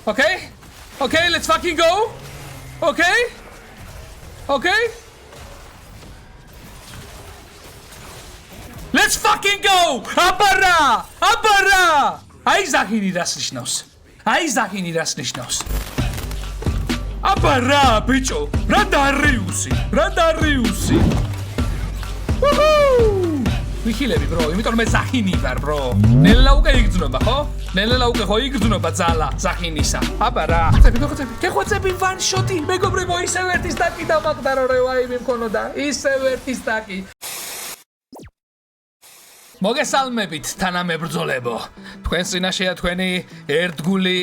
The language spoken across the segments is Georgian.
Okay? Okay, let's fucking go. Okay? Okay? Let's fucking go! Abara! Abara! Ai Zahini რას ნიშნავს? Ai Zahini რას ნიშნავს? Abara, bicho! რა დარიუსი! რა დარიუსი! Woohoo! ვიხილები bro, იმიტომ მე Zahini ვარ bro. ნელა უკვე იგრძნობა, ხო? ნელა უკვე ხო იგრძნობა ძალა Zahinisa. Abara! გეხვეწები one shot-ი. მეგობრებო, ისევ ერთი სტაკი დამაგდა რომ რევაივი მქონოდა. ისევ ერთი სტაკი. მოგესალმებით თანამებრძოლებო. თქვენს წინაშეა თქვენი ერთგული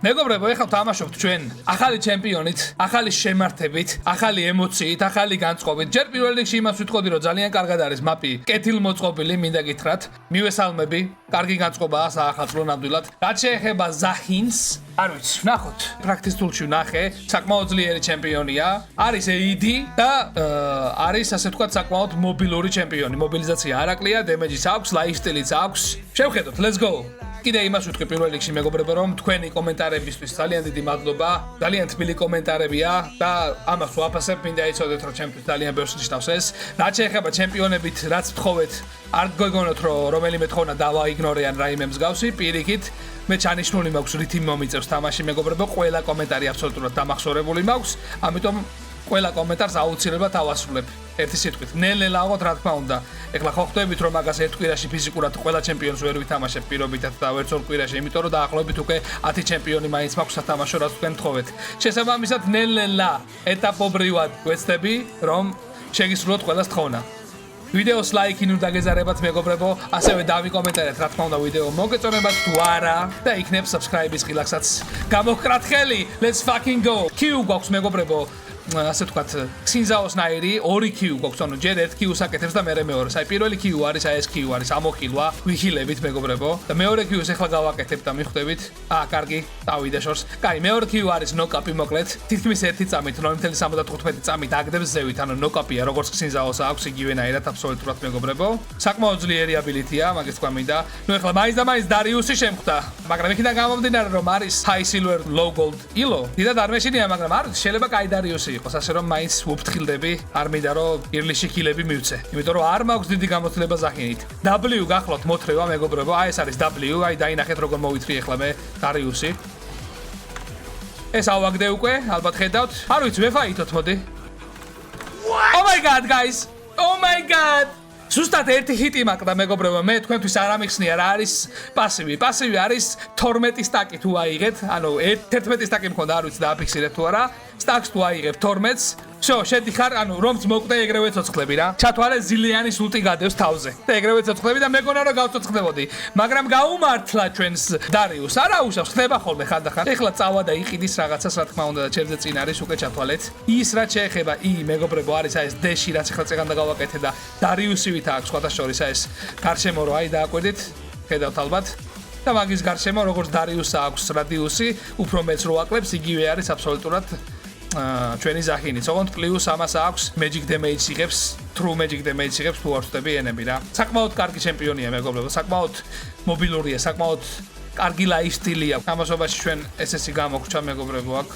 მეგობრებო, ეხლა ვთამაშობთ ჩვენ ახალი ჩემპიონით, ახალი შემართებით, ახალი ემოციით, ახალი განწყობით. ჯერ პირველ რიგში იმას ვიტყოდი, რომ ძალიან კარგად არის მაპი, კეთილმოწყობილი, მინდა გითხრათ. მივესალმები, კარგი განწყობაა საახალწლო ნამდვილად. რაც შეეხება Zahins, არ ვიცი, ვნახოთ. პრაქტიკულში ვნახე, საკმაოდ ძლიერი ჩემპიონია. არის AD და არის ასე ვთქვათ საკმაოდ მობილური ჩემპიონი. მობილიზაცია არ აკლია, დემეჯიც აქვს, ლაიფსტილიც აქვს. შევხედოთ, let's go. კიდე იმას ვიტყვი პირველ რიგში მეგობრებო, რომ თქვენი კომენტარებისთვის ძალიან დიდი მადლობა. ძალიან თბილი კომენტარებია და ამას ვაფასებ, მინდა იცოდეთ, რომ ჩემთვის ძალიან ბევრს ნიშნავს ეს. რაც შეეხება ჩემპიონებით, რაც ვთხოვეთ, არ გეგონოთ, რომ რომელიმე თხოვნა დავაიგნორე ან რაიმე მსგავსი, პირიქით, მე ჩანიშნული მაქვს რითი მომიწევს თამაში მეგობრებო, ყველა კომენტარი აბსოლუტურად დამახსოვრებული მაქვს, ამიტომ ყველა კომენტარს აუცილებლად ავასრულებ. ერთი სიტყვით, ნელ-ნელააღოთ რა თქმა უნდა. ეხლა ხო ხვდებით რომ მაგას ერთ კვირაში ფიზიკურად ყველა ჩემპიონს ვერ ვითამაშებ პირობითად და ვერც ორ კვირაში, იმიტომ რომ დაახლოებით უკვე 10 ჩემპიონი მაინც მაქვს სათამაშო, რაც თქვენ თხოვეთ. შესაბამისად, ნელ-ნელა ეტაპობრივად გვეცდები, რომ შეგისრულოთ ყველას თხოვნა. ვიდეოს ლაიქი ნუ დაგეზარებათ მეგობრებო, ასევე დავიკომენტარეთ რა თქმა უნდა ვიდეო მოგეწონებათ თუ არა და იქნებ subscribe-ის ხილახსაც. გამოგკრათ ხელი, let's fucking go. Q გვაქვს მეგობრებო. ასე ვთქვათ, ქსინზაოსნაირი 2 Q გვაქვს, ანუ ჯერ 1 Q-ს აკეთებს და მეორე მეორე. აი პირველი Q არის, აი ეს Q არის, ამოხილვა, ვიხილებით მეგობრებო. და მეორე Q-ს ახლა გავაკეთებ და მიხვდებით. კარგი, დავიდე შორს. კაი, მეორე Q არის ნოკაპი მოკლედ. თითქმის 1 წამით, 0.75 წამით აგდებს ზევით, ანუ ნოკაპია, როგორც ქსინზაოს აქვს იგივენაირად აბსოლუტურად მეგობრებო. საკმაოდ ძლიერი აბილიტია, მაგის თქვა მინდა. ნუ ახლა მაინც და მაინც დარიუსი შემხვდა. მაგრამ იქიდან გამომდინარე, რომ არის high silver, low gold ilo. დიდად არ მეშინია, მაგრამ არ შეიძლება კაი დარიუსი იყოს, ასე რომ მაინც ვუფრთხილდები, არ მინდა რომ ირლში ხილები მივცე. იმიტომ რომ არ მაქვს დიდი გამოცდილება Zahinით. W გახლავთ მოთხრევა მეგობრებო, აი ეს არის W, აი დაინახეთ როგორ მოვიწრი ახლა მე დარიუსი. ეს ავაგდე უკვე, ალბათ ხედავთ. არ ვიცი, ვეფაითოთ მოდი. Oh my god guys. Oh my god. ზუსტად ერთი ჰიტი მაქვს მეგობრებო, მე თქვენთვის არ ამიხსნია რა არის პასივი. პასივი არის 12 სტაკი თუ აიღეთ, ანუ 11 სტაკი მქონდა, არ ვიცი დააფიქსირეთ თუ არა. სტაკს თუ აიღებ 12-ს, всё, შედიხარ, ანუ რომც მოკვდე ეგრევე ცოცხლები რა. ჩათვალე ზილიანის ულტი გადევს თავზე. და ეგრევე ცოცხლები და მეგონა რომ გავცოცხლებოდი. მაგრამ გაუმართლა ჩვენს დარიუსს. არა უშავს, ხდება ხოლმე ხანდახან. ეხლა წავა და იყიდის რაღაცას, რა თქმა უნდა და ჩემზე წინ არის უკვე ჩათვალეთ. ის რაც შეეხება მეგობრებო არის აი ეს დეში, რაც ეხლა წეგანდა გავაკეთე და დარიუსივით აქვს სხვათა შორის აი ეს გარშემო რო აი დააკვირდით, ხედავთ ალბათ. და მაგის გარშემო როგორც დარიუსს აქვს რადიუსი, უფრო მეც რო აკლებს, იგივე არის აბსოლუტურად ჩვენი Zahini. ოღონდ პლუს ამას აქვს magic damage იღებს, true magic damage იღებს თუ არ ვწდები ენები რა. საკმაოდ კარგი ჩემპიონია მეგობრებო, საკმაოდ მობილურია, საკმაოდ კარგი ლაიფსტილია. თამაშობაში ჩვენ SS-ი გამოგვჭა მეგობრებო აქ.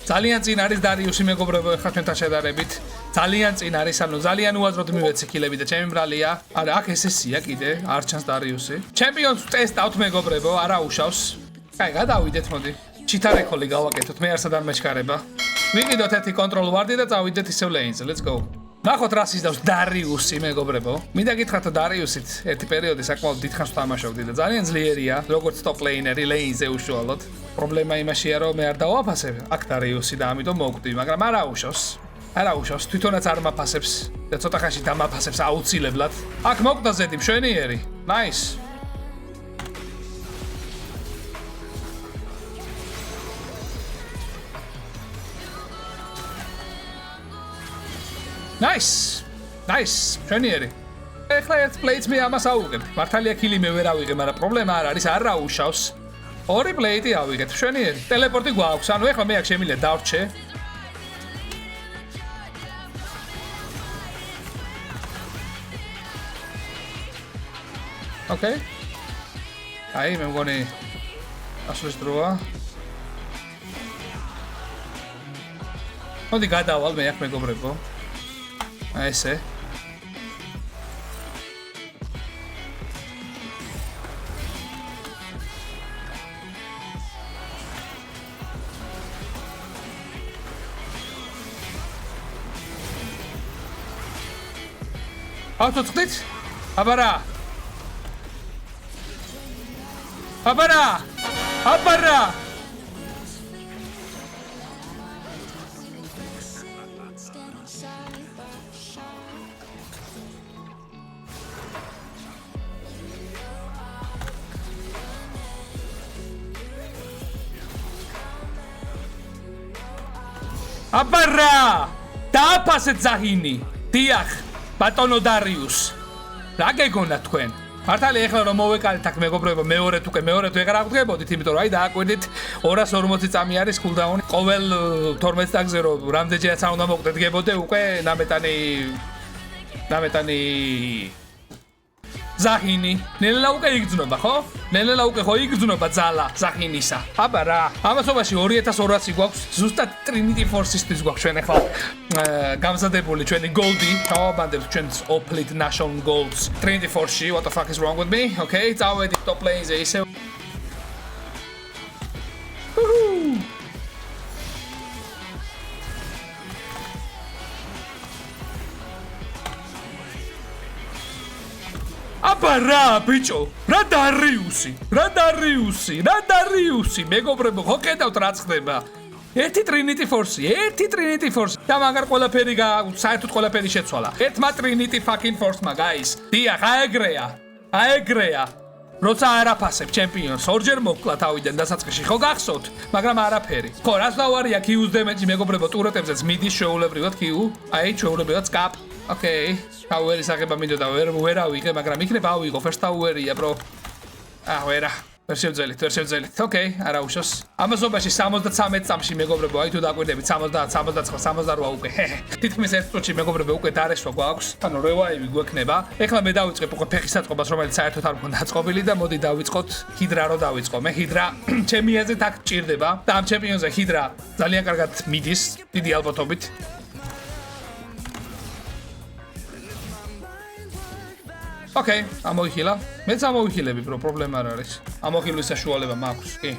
ძალიან წინ არის დარიუსი მეგობრებო, ახლა ჩვენთან შედარებით. ძალიან წინ არის, ანუ ძალიან უაზროდ მივეცი კილები და ჩემი მრალია. არა, აქ SS-ია კიდე, არ ჩანს დარიუსი. ჩემპიონს ტესტავთ მეგობრებო, არა უშავს. კაი, გადავიდეთ მოდი. ჩიტარეკოლი გავაკეთოთ, მე არსად არ მეჩქარება. ვიყიდოთ ერთი კონტროლ ვარდი და წავიდეთ ისევ ლეინზე. Let's go. ნახოთ რა სიზავს დარიუსი მეგობრებო. მინდა გითხრათ რომ დარიუსით ერთი პერიოდი საკმაოდ დიდხანს ვთამაშობდი და ძალიან ძლიერია, როგორც top laner-ი ლეინზე უშუალოდ. პრობლემა იმაშია რომ მე არ დავაფასებ აქ დარიუსი და ამიტომ მოვკვდი, მაგრამ არა უშავს. არა უშავს, თვითონაც არ მაფასებს და ცოტა ხანში დამაფასებს აუცილებლად. აქ მოკვდა ზედი მშვენიერი. Nice. Nice. Nice. მშვენიერი. ეხლა ერთ პლეიტს მე ამას ავუღებ. მართალია კილი მე ვერ ავიღე, მაგრამ პრობლემა არ არის, არ რაუშავს. ორი პლეიტი ავიღეთ. მშვენიერი. ტელეპორტი გვაქვს. ანუ ეხლა მე აქ შემიძლია დავრჩე. ოკეი. აი, მე მგონი ასვლის დროა. მოდი გადავალ მე აქ მეგობრებო. აი ესე. ავტოწყდით? აბარა! აბარა! აბარა! აბარა! დააფასეთ ზაჰინი. დიახ, ბატონო დარიუს. რა გეგონა თქვენ? მართალი ეხლა რომ მოვეკალეთ აქ მეგობრებო, მეორე თუ ვეღარ აღდგებოდით, იმიტომ რომ აი დააკვირდით 240 წამი არის კულდაუნი. ყოველ 12 ტაგზე რომ რამდენჯერაც არ უნდა მოკვდეთ გებოდე, უკვე ნამეტანი ზაჰინი. ნელა უკვე იგრძნობა, ხო? ნელა უკვე ხო იგრძნობა ძალა ზაჰინისა. აბა რა, ამასობაში 2200 გვაქვს, ზუსტად Trinity Force-ისთვის გვაქვს ჩვენ ახლა გამზადებული ჩვენი goldi. ჩავაბანდებთ ჩვენს Oplit National Golds Trinity Force-ში. What the fuck is wrong with me? Okay, წავედით top lane-ზე ისე. აბა რა ბიჭო, რა დარიუსი, მეგობრებო, ხო ხედავთ რა ხდება? ერთი Trinity Force. და მაგარ ყველაფერი საერთოდ ყველაფერი შეცვალა. ერთმა Trinity fucking Force-მა, guys. დიახ, აეგრეა. როცა არაფასებ ჩემპიონს, ორჯერ მოკლა თავიდან დასაწყისში, ხო გახსოვთ? მაგრამ არაფერი. ხო, რას დავარია Q-ს დემეჯი, მეგობრებო, ტურეტებზეც მიდის შეულებრივად Q. აი, შეულებრივად სკაპ. ოკეი, ტაუერის აღება მინდოდა ვერ ავიღე, მაგრამ იქნება ავიღო, first ტაუერია, bro. ვერა. ვერ შევძელით. ოკეი, არა უშავს. ამასობაში 73 წამში მეგობრებო, აი თუ დაკვირდებით 70, 79, 68 უკვე. თითქმის ერთ წუთში მეგობრებო უკვე დარეშვა გვაქვს. ანუ რევაივი გვექნება. ეხლა მე დავიწყებ უკვე ფეხის აწყობას, რომელიც საერთოდ არ მქონდა აწყობილი და მოდი დავიწყოთ ჰიდრა რო დავიწყო. მე ჰიდრა ჩემი აზრით აქ ჭირდება და ამ ჩემპიონზე ჰიდრა ძალიან კარგად მიდის, დიდი ალბათობით. ოკეი, ამოიხილა. მეც ამოიხილები, bro, პრობლემა არ არის. ამოხილვის საშუალება მაქვს, კი.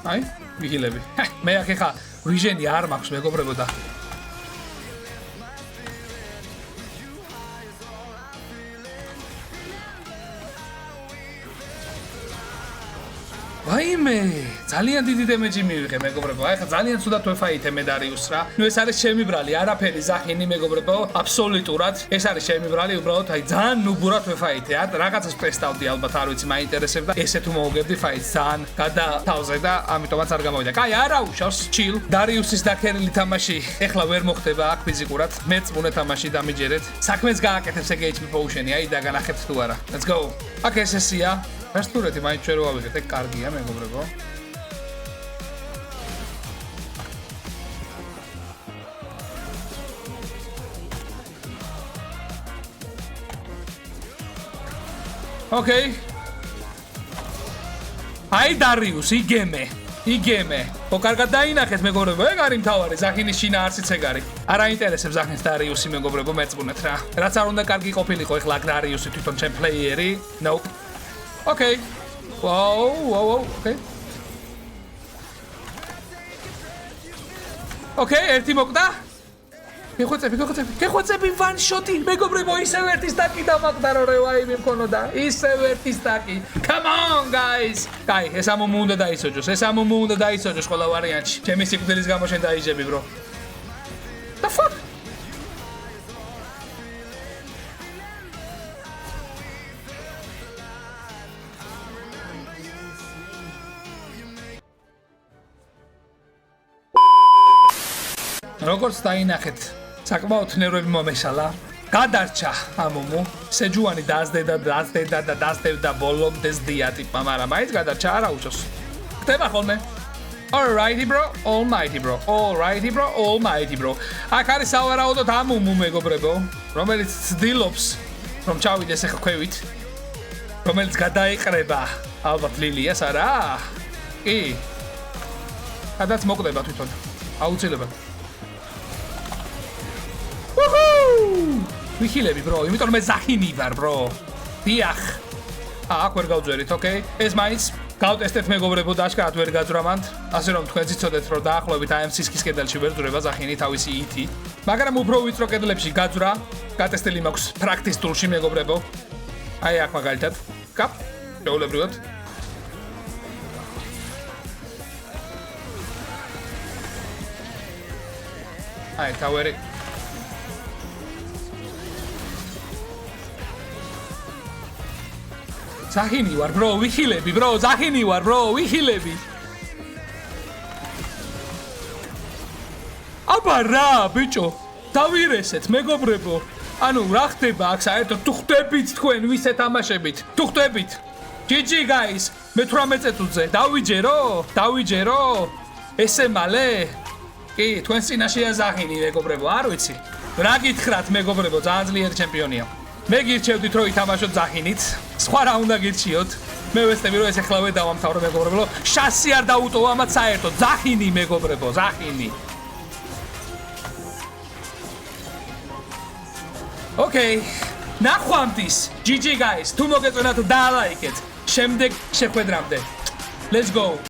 აი, ვიხილები. მე აქ ხა რიჟენი არ მაქვს, მეგობრებო და ვაიმე, ძალიან დიდი დემეჯი მივიღე, მეგობრებო. აი ხა ძალიან ცუდად ვეფაითე მე დარიუსს რა. ნუ ეს არის ჩემი ბრალი, არაფერი ზაჰინი, მეგობრებო, აბსოლუტურად. ეს არის ჩემი ბრალი, უბრალოდ აი ძალიან ნუბურად ვეფაითე. რაღაცას პრესტავდი, ალბათ არ ვიცი, მაინტერესებდა. ესე თუ მოვუგებდი ფაიტს ძალიან გადათავზე და ამიტომაც არ გამოვიდა. კაი, არა უშავს, chill. დარიუსის დაქერილი თამაში ეხლა ვერ მოხდება აქ ფიზიკურად. მეც მუნე თამაში დამიჯერეთ. საქმეს გააკეთებს ეგ HP potion-ი, აი და განახებთ თუ არა. Let's go. აქ ესეა. ფერსტურეთი მაინც ვერ ვავიღეთ, ეგ კარგია, მეგობრებო. ოკეი. აი დარიუს, იგემე. ხო, კარგად დაინახეთ, მეგობრებო, ეგ არის მთავარი, ზაჰინის შინა არციც ეგ არის. არ აინტერესებს ზაჰინს დარიუსი, მეგობრებო, მეწმუნეთ რა. რაც არ უნდა კარგი ყოფილიყო, ეხლა აქ დარიუსი თვითონ ჩემ პლეიერი. Nope. Okay. Whoa, okay. Okay, ერთი მოკდა. გეხვეწები one shot-ი, მეგობრებო, ისევ ერთი სტაკი დამაყდა რომ რევაივი მქონოდა. ისევ ერთი სტაკი. Come on, guys. კაი, ეს ამომუ უნდა დაიცოჯოს ყველა ვარიანტში. ჩემი სიკვდილის გამო შენ დაიჯები, bro. The fuck? როგორც დაინახეთ, საკმაოდ ნერვები მომეშალა. გადარჩა ამომუ სეჯუანი დაასდევდა ბოლომდე ზდია ტიპმა მაგრამ მაინც გადარჩა არა უჩოს ხდება ხოლმე Alrighty bro, almighty bro. აქ არის სავარაუდოდ ამომუ მეგობრებო, რომელიც ცდილობს რომ ჩავიდეს ახლა ქვევით, რომელიც გადაეყრება ალბათ ლილიას არა? კი. სადაც მოკვდება თვითონ. აუცილებლად. ვიხილები bro, იმიტომ რომ მე ზაჰინი ვარ bro. დიახ. აქ ვერ გავძვერით, ოკეი? ეს მაინც გავტესტეთ მეგობრებო და აშკარად ვერ გაძვრამანთ, ასე რომ თქვენ იცოდეთ რომ დაახლოებით AMC-ის კედელში ვერ ძვრება ზაჰინი თავისი ითი. მაგრამ უფრო ვიწრო კედლებში გაძვრა, გატესტილი მაქვს პრაქტის ტულში მეგობრებო. აი აქ მაგალითად, კაპ, შეულებრივად. აი თავერი ზაჰინი ვარ bro, ვიხილები bro, ზაჰინი ვარ bro, ვიხილები. აბა რა, ბიჭო, დავირესეთ მეგობრებო. ანუ რა ხდება აქ საერთოდ თუ ხდებით თქვენ ვისე თამაშებით? თუ ხდებით? GG guys, მე 18 წუთზე დავიჯერო? ესე მალე? კი, თქვენ წინაშეა ზაჰინი მეგობრებო, არ ვიცი. რა გითხრათ მეგობრებო, ძალიან ძლიერი ჩემპიონია. მე გირჩევდით რომ ითამაშოთ ზაჰინით, სხვა რა უნდა გირჩიოთ. მე ვესწრები რომ ეს ეხლავე დავამთავრო მეგობრებო, შასი არ დაუტოვა ამათ საერთოდ, ზაჰინი მეგობრებო, ზაჰინი. ოკეი, ნახვამდის, GG guys, თუ მოგეწონათ დალაიქეთ, შემდეგ შეხვედრამდე. Let's go.